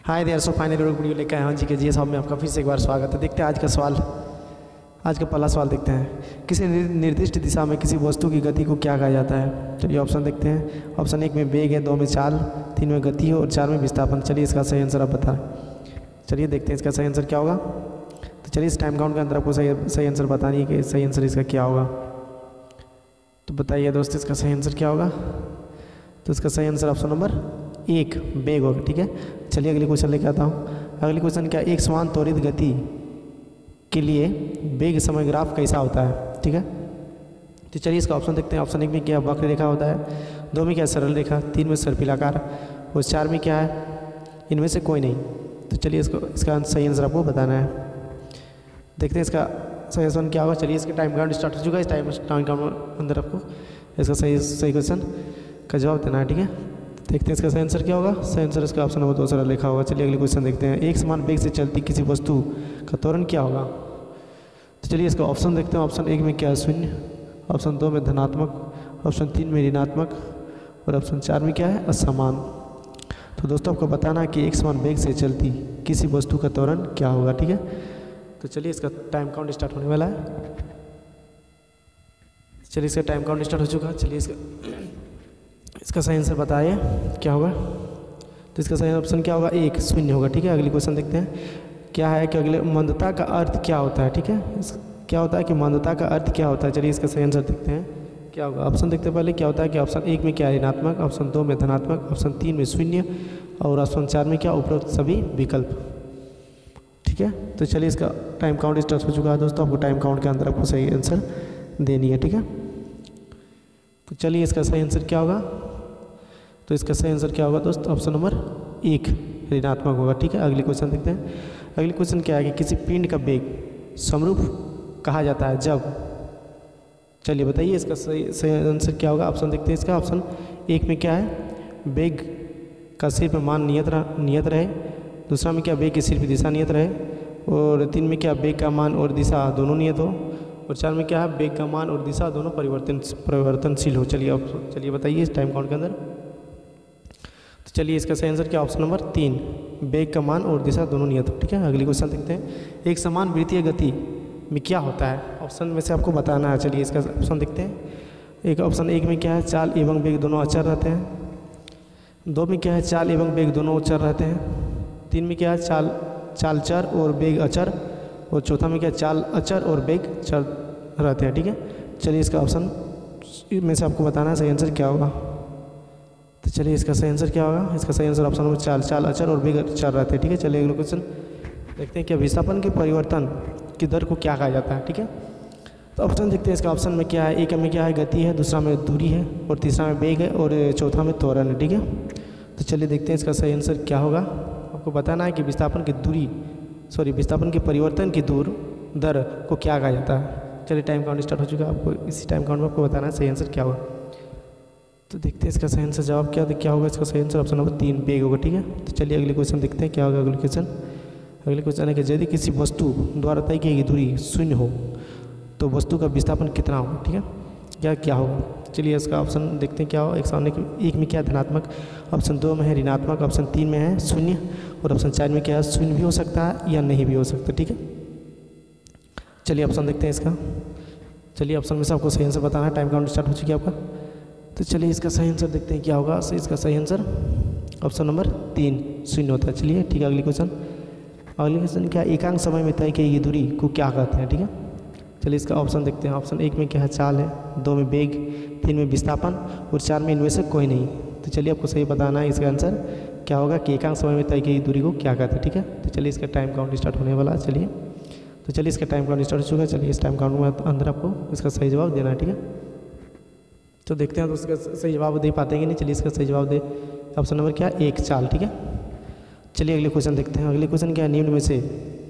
Hi there. So finally video लेकर आए हैं जी के जी साहब में आपका फिर से एक बार स्वागत है। देखते हैं आज का सवाल। आज का पहला सवाल देखते हैं, किसी निर्दिष्ट दिशा में किसी वस्तु की गति को क्या कहा जाता है। चलिए ऑप्शन देखते हैं। ऑप्शन 1 में वेग है, 2 में चाल, 3 में गति है और 4 में विस्थापन। चलिए इसका सही आंसर आप बताएं। चलिए देखते हैं इसका सही आंसर क्या होगा। तो चलिए इस टाइम काउंट के अंदर आपको सही आंसर बतानी है कि सही आंसर इसका क्या होगा। तो बताइए दोस्तों इसका सही आंसर क्या होगा। तो इसका सही आंसर ऑप्शन नंबर 1 वेग होगा। ठीक है, चलिए अगले क्वेश्चन लेके आता हूँ। अगले क्वेश्चन क्या, एक समान त्वरित गति के लिए वेग समय ग्राफ कैसा होता है। ठीक है, तो चलिए इसका ऑप्शन देखते हैं। ऑप्शन 1 में क्या वक्र रेखा होता है, 2 में क्या सरल रेखा, 3 में सर्पिलाकार और 4 में क्या है, इनमें से कोई नहीं। तो चलिए इसका सही आंसर आपको बताना है। देखते हैं इसका सही आंसर क्या होगा। चलिए इसके टाइम काउंट स्टार्ट हो चुका है। इस टाइम काउंट अंदर आपको इसका सही क्वेश्चन का जवाब देना है। ठीक है, देखते हैं इसका सही आंसर क्या होगा। सही आंसर इसका ऑप्शन नंबर 2 सरल रेखा होगा। चलिए अगले क्वेश्चन देखते हैं। एक समान वेग से चलती किसी वस्तु का त्वरण क्या होगा। तो चलिए इसका ऑप्शन देखते हैं। ऑप्शन 1 में क्या है, 0, ऑप्शन 2 में धनात्मक, ऑप्शन 3 में ऋणात्मक और ऑप्शन 4 में क्या है, असमान। तो दोस्तों आपको बताना है कि एक समान वेग से चलती किसी वस्तु का त्वरण क्या होगा। ठीक है, तो चलिए इसका टाइम काउंट स्टार्ट होने वाला है। चलिए इसका टाइम काउंट स्टार्ट हो चुका है। चलिए इसका सही आंसर बताइए क्या होगा। तो इसका सही ऑप्शन क्या होगा, 1 0 होगा। ठीक है, अगली क्वेश्चन देखते हैं। क्या है कि अगले मंदता का अर्थ क्या होता है। ठीक है, क्या होता है कि मंदता का अर्थ क्या होता है। चलिए इसका सही आंसर देखते हैं क्या होगा। ऑप्शन देखते हैं पहले क्या होता है कि ऑप्शन 1 में क्या है, ऋणात्मक, ऑप्शन 2 में धनात्मक, ऑप्शन 3 में 0 और ऑप्शन 4 में क्या, उपरोक्त सभी विकल्प। ठीक है, तो चलिए इसका टाइम काउंट स्टार्ट हो चुका है दोस्तों। आपको टाइम काउंट के अंदर आपको सही आंसर देनी है। ठीक है, तो चलिए इसका सही आंसर क्या होगा। तो इसका सही आंसर क्या होगा दोस्त, ऑप्शन नंबर 1 ऋणात्मक होगा। ठीक है, अगले क्वेश्चन देखते हैं। अगले क्वेश्चन क्या है कि किसी पिंड का वेग समरूप कहा जाता है जब। चलिए बताइए इसका सही आंसर क्या होगा। ऑप्शन देखते हैं इसका। ऑप्शन 1 में क्या है, वेग का सिर्फ मान नियत रहे, दूसरा में क्या, वेग की सिर्फ दिशा नियत रहे और 3 में क्या, वेग का मान और दिशा दोनों नियत हो और 4 में क्या है, वेग का मान और दिशा दोनों परिवर्तनशील हो। चलिए बताइए इस टाइम काउंट के अंदर। तो चलिए इसका सही आंसर क्या, ऑप्शन नंबर 3 वेग का मान और दिशा दोनों नियत हो। ठीक है, अगली क्वेश्चन देखते हैं। एक समान वृत्तीय गति में क्या होता है। ऑप्शन में से आपको बताना है। चलिए इसका ऑप्शन देखते हैं। एक ऑप्शन 1 में क्या है, चाल एवं वेग दोनों अचर रहते हैं। 2 में क्या है, चाल एवं वेग दोनों अचर रहते हैं। 3 में क्या है, चाल चर और वेग अचर और चौथा में क्या, चाल अचर और वेग चर रहते हैं। ठीक है, चलिए इसका ऑप्शन में से आपको बताना है सही आंसर क्या होगा। तो चलिए इसका सही आंसर क्या होगा। इसका सही आंसर ऑप्शन नंबर चाल अचर और वेग चर रहते हैं। ठीक है, चलिए अगले क्वेश्चन देखते हैं। क्या विस्थापन के परिवर्तन की दर को क्या कहा जाता है। ठीक है, तो ऑप्शन देखते हैं। इसका ऑप्शन में क्या है, 1 में क्या है, गति है, दूसरा में दूरी है और तीसरा में वेग है और चौथा में त्वरण है। ठीक है, तो चलिए देखते हैं इसका सही आंसर क्या होगा। आपको बताना है कि विस्थापन के परिवर्तन की दर को क्या कहा जाता है। चलिए टाइम काउंट स्टार्ट हो चुका है। आपको इसी टाइम काउंट में आपको बताना है सही आंसर क्या होगा। तो देखते हैं इसका सही आंसर जवाब क्या होगा। इसका सही आंसर ऑप्शन नंबर 3 वेग होगा। ठीक है, तो चलिए अगले क्वेश्चन देखते हैं क्या होगा। अगले क्वेश्चन है कि यदि किसी वस्तु द्वारा तय की गई दूरी 0 हो तो वस्तु का विस्थापन कितना होगा। ठीक है, क्या होगा। चलिए इसका ऑप्शन देखते हैं क्या होगा। एक में क्या है, धनात्मक, ऑप्शन 2 में है ऋणात्मक, ऑप्शन 3 में है 0 और ऑप्शन 4 में क्या है, 0 भी हो सकता है या नहीं भी हो सकता। ठीक है, चलिए ऑप्शन देखते हैं इसका। चलिए ऑप्शन में से आपको सही आंसर बताना है। टाइम काउंट स्टार्ट हो चुकी है आपका। तो चलिए इसका सही आंसर देखते हैं क्या होगा। इसका सही आंसर ऑप्शन नंबर 3 0 होता है। चलिए ठीक है, अगले क्वेश्चन क्या, एकांक समय में तय की गई दूरी को क्या कहते हैं। ठीक है, चलिए इसका ऑप्शन देखते हैं। ऑप्शन 1 में क्या है, चाल है, 2 में वेग, 3 में विस्थापन और 4 में इनमें से कोई नहीं। तो चलिए आपको सही बताना है इसका आंसर क्या होगा कि एकांक समय में तय की गई दूरी को क्या कहते हैं। ठीक है, तो चलिए इसका टाइम काउंट स्टार्ट होने वाला है। चलिए इसका टाइम काउंट स्टार्ट हो चुका है। चलिए इस टाइम काउंट में अंदर आपको इसका सही जवाब देना है। ठीक है, तो देखते हैं तो उसका सही जवाब दे पाते हैं कि नहीं। चलिए इसका सही जवाब दे ऑप्शन नंबर क्या, 1 चाल। ठीक है, चलिए अगले क्वेश्चन देखते हैं। अगले क्वेश्चन क्या है, निम्न में से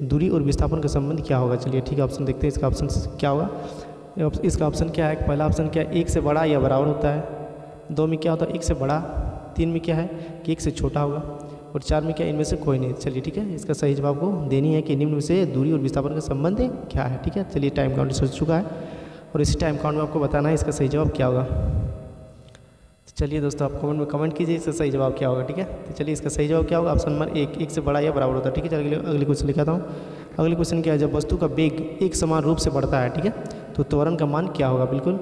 दूरी और विस्थापन का संबंध क्या होगा। चलिए ठीक है, ऑप्शन देखते हैं। इसका ऑप्शन क्या होगा। इसका ऑप्शन क्या है, पहला ऑप्शन क्या है, 1 से बड़ा या बराबर होता है। 2 में क्या होता है, 1 से बड़ा। 3 में क्या है कि 1 से छोटा होगा और 4 में क्या, इनमें से कोई नहीं। चलिए ठीक है, इसका सही जवाब को देनी है कि निम्न में से दूरी और विस्थापन का संबंध क्या है। ठीक है, चलिए टाइम काउंट हो चुका है और इसी टाइम काउंट में आपको बताना है इसका सही जवाब क्या होगा। तो चलिए दोस्तों, आप कमेंट में कमेंट कीजिए इसका सही जवाब क्या होगा। ठीक है, तो चलिए इसका सही जवाब क्या होगा, ऑप्शन नंबर एक से बड़ा या बराबर होता है। ठीक है, चलिए अगले क्वेश्चन लिखाता हूँ। अगले क्वेश्चन क्या है, जब वस्तु का वेग एक समान रूप से बढ़ता है, ठीक है, तो त्वरण का मान क्या होगा। बिल्कुल,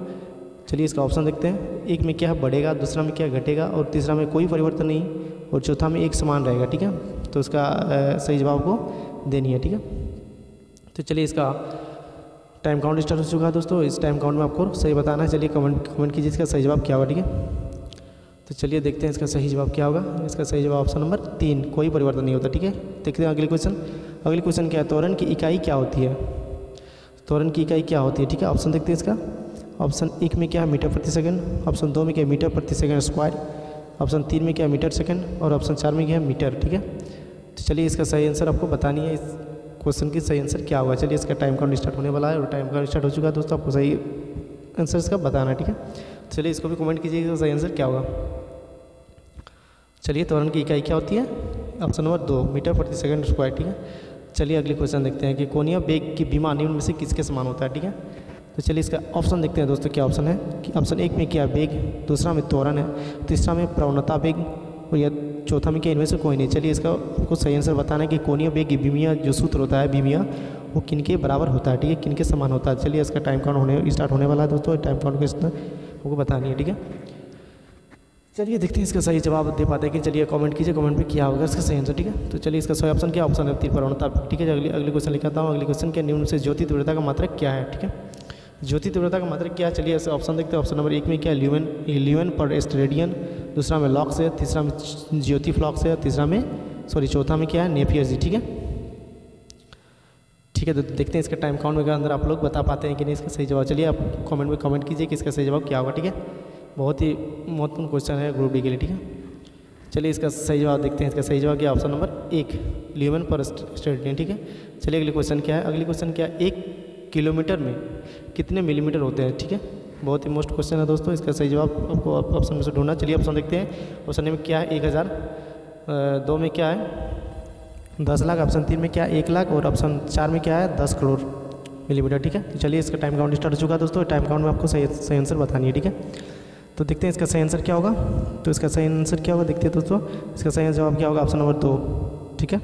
चलिए इसका ऑप्शन देखते हैं। एक में क्या है, बढ़ेगा, दूसरा में क्या घटेगा, और तीसरा में कोई परिवर्तन नहीं, और चौथा में एक समान रहेगा। ठीक है, तो इसका सही जवाब को देनी है। ठीक है, तो चलिए इसका टाइम काउंट स्टार्ट हो चुका है दोस्तों। इस टाइम काउंट में आपको सही बताना है। चलिए कमेंट कीजिए इसका सही जवाब क्या होगा। ठीक है, तो चलिए देखते हैं इसका सही जवाब क्या होगा। इसका सही जवाब ऑप्शन नंबर 3, कोई परिवर्तन नहीं होता। ठीक है, देखते हैं अगले क्वेश्चन। अगले क्वेश्चन क्या है, त्वरण की इकाई क्या होती है। त्वरण की इकाई क्या होती है। ठीक है, ऑप्शन देखते हैं इसका। ऑप्शन 1 में क्या है, मीटर प्रति सेकंड। ऑप्शन 2 में क्या है, मीटर प्रति सेकंड स्क्वायर। ऑप्शन 3 में क्या है, मीटर सेकंड। और ऑप्शन 4 में क्या है, मीटर। ठीक है, तो चलिए इसका सही आंसर आपको बतानी है। इस क्वेश्चन की सही आंसर क्या होगा। चलिए इसका टाइम काउंट स्टार्ट होने वाला है, और टाइम काउंट स्टार्ट हो चुका है दोस्तों। आपको सही आंसर इसका बताना है। ठीक है, चलिए इसको भी कमेंट कीजिए इसका सही आंसर क्या होगा। चलिए त्वरण की इकाई क्या होती है, ऑप्शन नंबर 2, मीटर प्रति सेकंड स्क्वायर। ठीक है, चलिए अगले क्वेश्चन देखते हैं कि कोणीय वेग की विमा निम्न में से किसके समान होता है। ठीक है, तो चलिए इसका ऑप्शन देखते हैं दोस्तों क्या ऑप्शन है। कि ऑप्शन 1 में क्या वेग, दूसरा में त्वरण है, तीसरा में प्रवणता वेग, और या चौथा में क्या इनमें से कोई नहीं। चलिए इसका आपको सही आंसर बताना है कि कोणीय वेग की विमिया जो सूत्र होता है, विमिया, वो किनके बराबर होता है। ठीक है, किनके समान होता है। चलिए इसका टाइम काउंट स्टार्ट होने वाला है दोस्तों। टाइम काउंट को आपको बतानी है। ठीक है, चलिए देखते हैं इसका सही जवाब दे पाते हैं कि। चलिए कमेंट कीजिए, कमेंट में क्या होगा इसका सही आंसर। ठीक है, तो चलिए इसका सही ऑप्शन क्या, ऑप्शन है प्रवणता। ठीक है, अगले क्वेश्चन लिखाता हूँ। अगले क्वेश्चन क्या, निम्न से ज्योति तीव्रता का मात्रक क्या है। ठीक है, ज्योति तीव्रता का मात्रक क्या है। चलिए ऐसे ऑप्शन देखते हैं। ऑप्शन नंबर 1 में क्या, ल्यूमेन पर स्टेरेडियन। दूसरा में लॉक्स है, तीसरा में ज्योति फ्लॉक्स है, चौथा में क्या है, नेपियर जी। ठीक है, ठीक है, तो देखते हैं इसका टाइम काउंट के अंदर आप लोग बता पाते हैं कि नहीं इसका सही जवाब। चलिए आप कमेंट में कमेंट कीजिए कि इसका सही जवाब क्या होगा। ठीक है, बहुत ही महत्वपूर्ण क्वेश्चन है ग्रुप डी के लिए। ठीक है, चलिए इसका सही जवाब देखते हैं। इसका सही जवाब क्या, ऑप्शन नंबर 1, ल्यूमेन पर स्टेरेडियन। ठीक है, चलिए अगले क्वेश्चन क्या है। अगले क्वेश्चन क्या है, 1 किलोमीटर में कितने मिलीमीटर होते हैं। ठीक है, बहुत ही मोस्ट क्वेश्चन है दोस्तों। इसका सही जवाब आपको ऑप्शन में से ढूंढना। चलिए ऑप्शन देखते हैं। ऑप्शन में क्या है, 1000। 2 में क्या है, 10 लाख। ऑप्शन 3 में क्या है, 1 लाख। और ऑप्शन 4 में क्या है, 10 करोड़ मिलीमीटर। ठीक है, तो चलिए इसका टाइम काउंट स्टार्ट हो चुका है दोस्तों। टाइम काउंट में आपको सही आंसर बतानी है। ठीक है, तो देखते हैं इसका सही आंसर क्या होगा। तो इसका सही आंसर क्या होगा देखते हैं दोस्तों। इसका सही जवाब क्या होगा, ऑप्शन नंबर 2। ठीक है,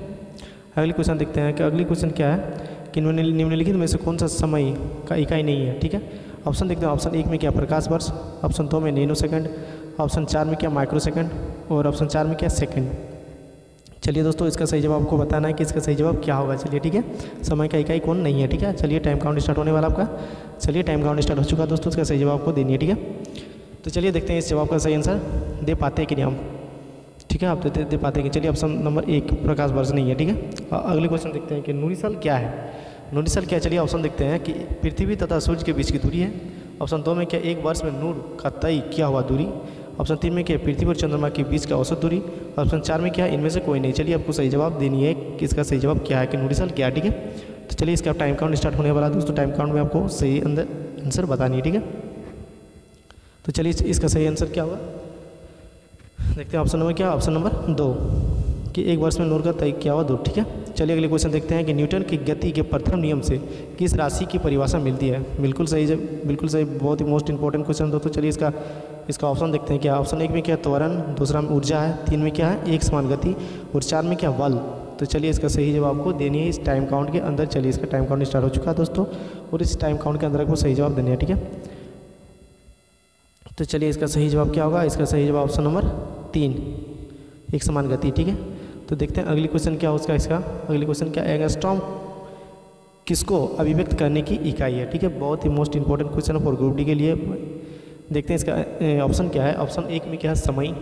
अगली क्वेश्चन देखते हैं कि अगली क्वेश्चन क्या है कि निम्नलिखित में से कौन सा समय का इकाई नहीं है। ठीक है, ऑप्शन देखते हैं। ऑप्शन 1 में क्या, प्रकाश वर्ष। ऑप्शन 2 में नैनो सेकंड। ऑप्शन 4 में क्या, माइक्रो सेकंड। और ऑप्शन 4 में क्या, सेकंड। चलिए दोस्तों, इसका सही जवाब आपको बताना है कि इसका सही जवाब क्या होगा। चलिए ठीक है, समय का इकाई कौन नहीं है। ठीक है, चलिए टाइम काउंट स्टार्ट होने वाला आपका। चलिए टाइम काउंट स्टार्ट हो चुका है दोस्तों। इसका सही जवाब आपको देनी है। ठीक है, तो चलिए देखते हैं इस जवाब का सही आंसर दे पाते हैं कि नहीं हम। ठीक है, आप दे पाते हैं कि। चलिए ऑप्शन नंबर 1, प्रकाश वर्ष नहीं है। ठीक है, अगले क्वेश्चन देखते हैं कि नूरी साल क्या है। नूरी साल क्या है। चलिए ऑप्शन देखते हैं कि पृथ्वी तथा सूर्य के बीच की दूरी है। ऑप्शन 2 में क्या, 1 वर्ष में नूर का तय किया हुआ दूरी। ऑप्शन 3 में क्या, पृथ्वी और चंद्रमा के बीच का औसत दूरी। ऑप्शन 4 में क्या, इनमें से कोई नहीं। चलिए आपको सही जवाब देनी है कि इसका सही जवाब क्या है, कि नूरी साल क्या है। ठीक है, तो चलिए इसका टाइम काउंट स्टार्ट होने वाला है दोस्तों। टाइम काउंट में आपको सही आंसर बतानी है। ठीक है, तो चलिए इसका सही आंसर क्या होगा देखते हैं। ऑप्शन नंबर क्या, ऑप्शन नंबर 2 कि 1 वर्ष में नूर का तय किया हुआ दूर। ठीक है, चलिए अगले क्वेश्चन देखते हैं कि न्यूटन की गति के प्रथम नियम से किस राशि की परिभाषा मिलती है। बिल्कुल सही, बिल्कुल सही, बहुत ही मोस्ट इंपॉर्टेंट क्वेश्चन दोस्तों। चलिए इसका ऑप्शन देखते हैं। क्या ऑप्शन 1 में क्या, त्वरण। दूसरा में ऊर्जा है। 3 में क्या है, एक समान गति। और 4 में क्या, बल। तो चलिए इसका सही जवाब आपको देनी है इस टाइम काउंट के अंदर। चलिए इसका टाइम काउंट स्टार्ट हो चुका है दोस्तों, और इस टाइम काउंट के अंदर आपको सही जवाब देनी है। ठीक है, तो चलिए इसका सही जवाब क्या होगा। इसका सही जवाब ऑप्शन नंबर 3, एक समान गति। ठीक है, तो देखते हैं अगली क्वेश्चन क्या होगा इसका। अगली क्वेश्चन क्या, एंगस्ट्रॉम किसको अभिव्यक्त करने की इकाई है। ठीक है, बहुत ही मोस्ट इंपॉर्टेंट क्वेश्चन है फॉर ग्रुप डी के लिए। देखते हैं इसका ऑप्शन क्या है। ऑप्शन 1 में क्या है, समय।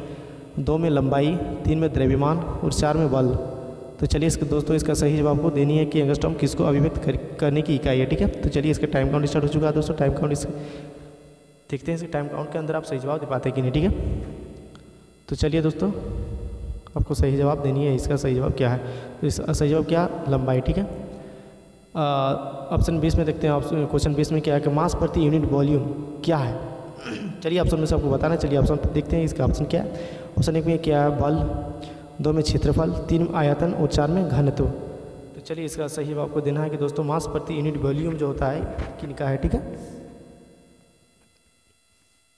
2 में लंबाई। 3 में द्रव्यमान। और 4 में बल। तो चलिए इसका दोस्तों इसका सही जवाब को देनी है कि एंगस्ट्रॉम किसको अभिव्यक्त करने की इकाई है। ठीक है, तो चलिए इसका टाइम काउंट स्टार्ट हो चुका है दोस्तों। टाइम काउंट देखते हैं इसके टाइम काउंट के अंदर आप सही जवाब दे पाते हैं कि नहीं। ठीक है, तो चलिए दोस्तों आपको सही जवाब देनी है। इसका सही जवाब क्या है, तो इसका सही जवाब क्या, लंबाई। ठीक है, ऑप्शन 20 में देखते हैं। क्वेश्चन 20 में क्या है कि मास प्रति यूनिट वॉल्यूम क्या है। चलिए ऑप्शन में से आपको बताना है। चलिए ऑप्शन देखते हैं इसका ऑप्शन क्या है। ऑप्शन 1 में क्या है, बल। 2 में क्षेत्रफल। 3 में आयतन। और 4 में घनत्व। तो चलिए इसका सही जवाब आपको देना है कि दोस्तों मास प्रति यूनिट वॉल्यूम जो होता है किनका है। ठीक है,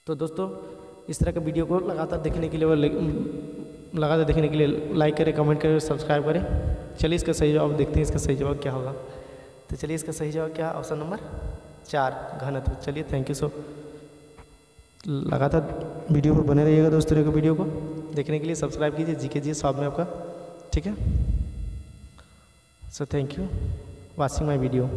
तो दोस्तों इस तरह के वीडियो को लगातार देखने के लिए लाइक करें, कमेंट करें, सब्सक्राइब करें। चलिए इसका सही जवाब देखते हैं, इसका सही जवाब क्या होगा। तो चलिए इसका सही जवाब क्या, ऑप्शन नंबर 4 घनत्व। चलिए थैंक यू सो, लगातार वीडियो पर बने रहिएगा दोस्तों। तरह के वीडियो को देखने के लिए सब्सक्राइब कीजिए, जीके जी स्वाद में आपका, ठीक है। So thank you watching my video.